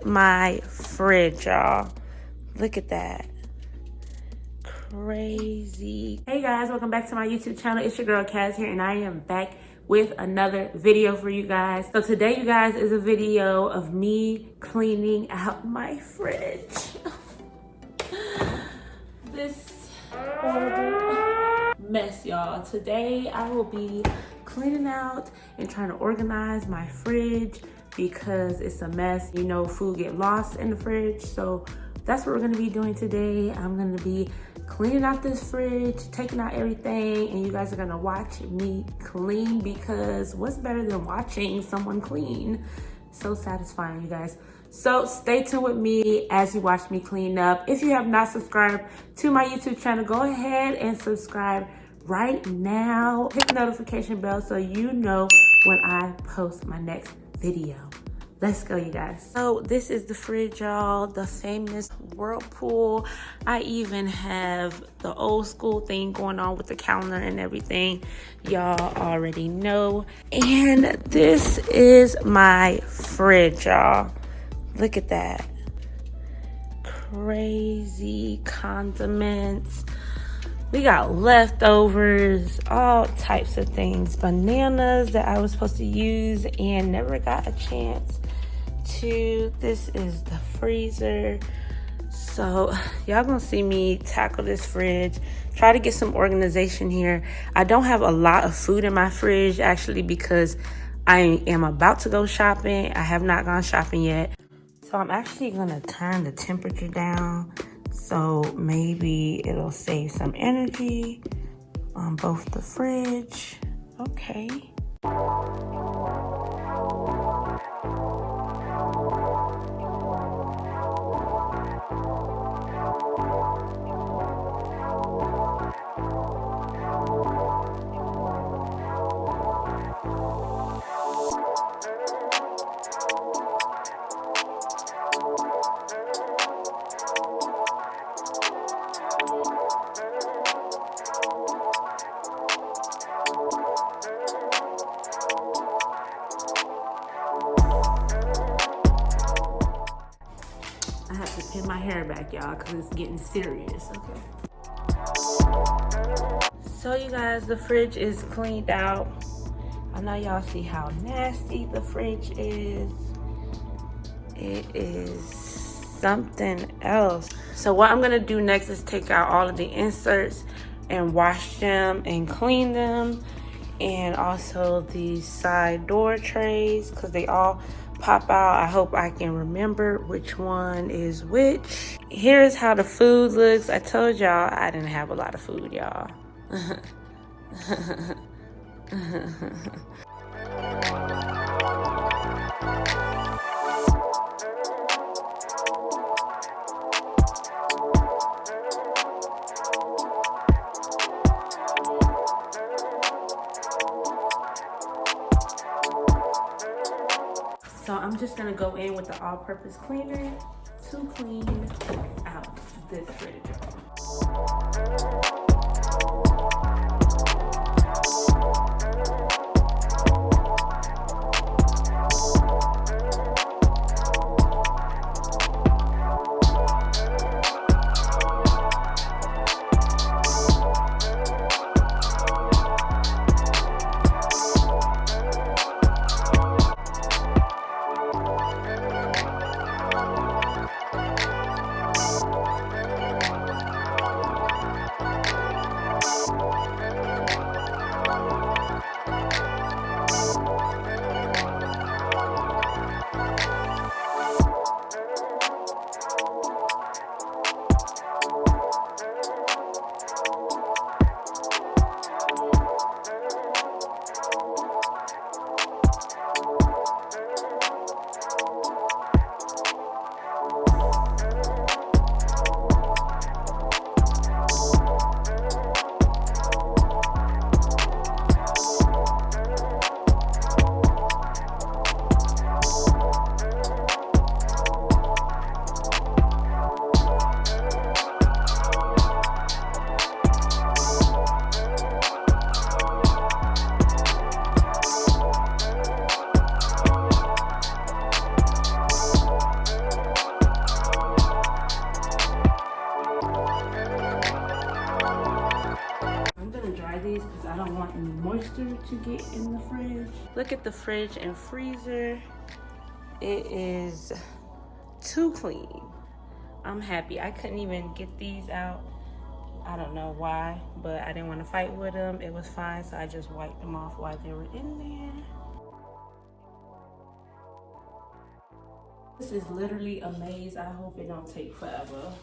my fridge, y'all. Look at that. Crazy. Hey guys, welcome back to my YouTube channel. It's your girl Kaz here, and I am back with another video for you guys. So today, you guys, is a video of me cleaning out my fridge. This horrible mess, y'all. Today I will be cleaning out and trying to organize my fridge because it's a mess. You know, food get lost in the fridge, so that's what we're gonna be doing today. I'm gonna be cleaning out this fridge, taking out everything, and you guys are gonna watch me clean because what's better than watching someone clean? So satisfying, you guys. So stay tuned with me as you watch me clean up. If you have not subscribed to my YouTube channel, go ahead and subscribe right now. Hit the notification bell so you know when I post my next video. Let's go, you guys. So this is the fridge, y'all, the famous Whirlpool. I even have the old school thing going on with the counter and everything. Y'all already know. And this is my fridge, y'all. Look at that. Crazy condiments. We got leftovers, all types of things. Bananas that I was supposed to use and never got a chance to. This is the freezer. So y'all gonna see me tackle this fridge, try to get some organization here. I don't have a lot of food in my fridge actually because I am about to go shopping. I have not gone shopping yet. So I'm actually gonna turn the temperature down so maybe it'll save some energy on both the fridge. Okay. I have to pin my hair back, y'all, because it's getting serious. Okay. So you guys, the fridge is cleaned out. I know y'all see how nasty the fridge is. It is something else. So what I'm gonna do next is take out all of the inserts and wash them and clean them. And also these side door trays, because they all pop out. I hope I can remember which one is which. Here's how the food looks. I told y'all I didn't have a lot of food, y'all. So I'm just gonna go in with the all-purpose cleaner to clean out this fridge. want any moisture to get in the fridge. Look at the fridge and freezer. It is too clean. I'm happy. I couldn't even get these out. I don't know why, but I didn't want to fight with them. It was fine, so I just wiped them off while they were in there. This is literally a maze. I hope it don't take forever.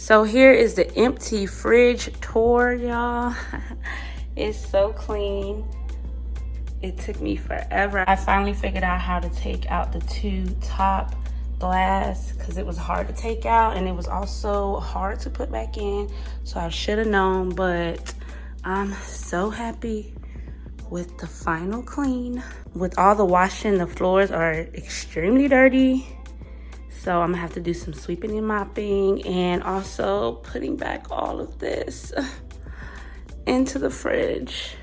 So here is the empty fridge tour, y'all. It's so clean. It took me forever. I finally figured out how to take out the two top glass because it was hard to take out and it was also hard to put back in. So I should have known, but I'm so happy with the final clean. With all the washing, the floors are extremely dirty. So I'm gonna have to do some sweeping and mopping and also putting back all of this into the fridge.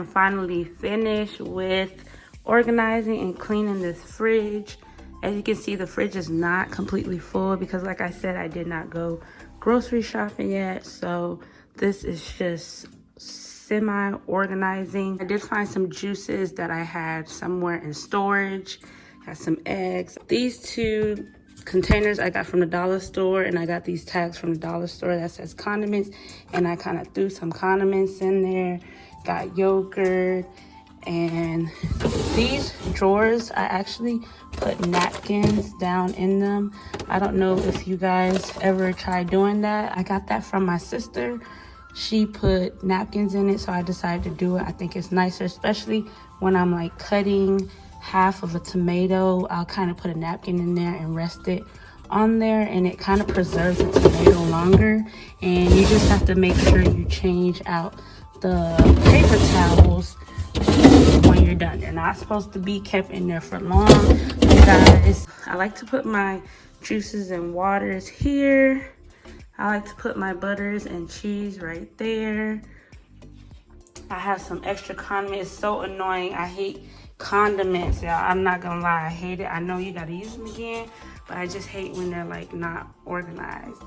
am finally finished with organizing and cleaning this fridge. As you can see, the fridge is not completely full because, like I said, I did not go grocery shopping yet. So this is just semi-organizing. I did find some juices that I had somewhere in storage. Got some eggs. These two containers I got from the dollar store, and I got these tags from the dollar store that says condiments, and I kind of threw some condiments in there. Got yogurt, and these drawers I actually put napkins down in them. I don't know if you guys ever tried doing that. I got that from my sister. She put napkins in it, so I decided to do it. I think it's nicer, especially when I'm like cutting half of a tomato. I'll kind of put a napkin in there and rest it on there, and it kind of preserves the tomato longer. And you just have to make sure you change out the paper towels when you're done. They're not supposed to be kept in there for long, you guys. I like to put my juices and waters here. I like to put my butters and cheese right there. I have some extra condiments. It's so annoying. I hate condiments, y'all. I'm not gonna lie, I hate it. I know you gotta use them again, but I just hate when they're like not organized.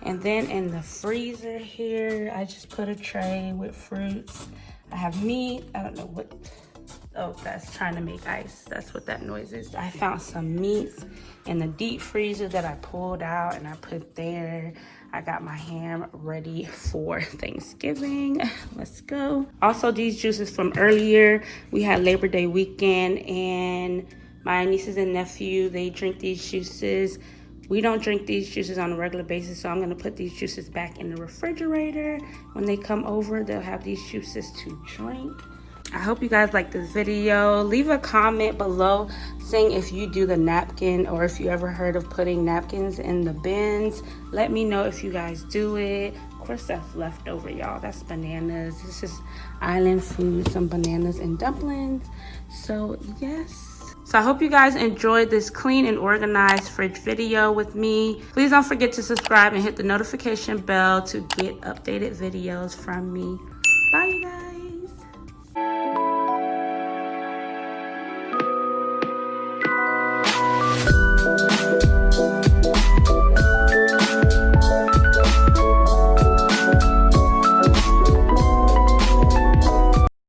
And then in the freezer here, I just put a tray with fruits. I have meat. I don't know what, oh, that's trying to make ice. That's what that noise is. I found some meats in the deep freezer that I pulled out and I put there. I got my ham ready for Thanksgiving. Let's go. Also, these juices from earlier. We had Labor Day weekend, and my nieces and nephew, they drink these juices. We don't drink these juices on a regular basis, so I'm gonna put these juices back in the refrigerator. When they come over, they'll have these juices to drink. I hope you guys like this video. Leave a comment below saying if you do the napkin, or if you ever heard of putting napkins in the bins. Let me know if you guys do it. Of course, that's leftover, y'all. That's bananas. This is island food, some bananas and dumplings. So yes. So I hope you guys enjoyed this clean and organized fridge video with me. Please don't forget to subscribe and hit the notification bell to get updated videos from me. Bye, you guys.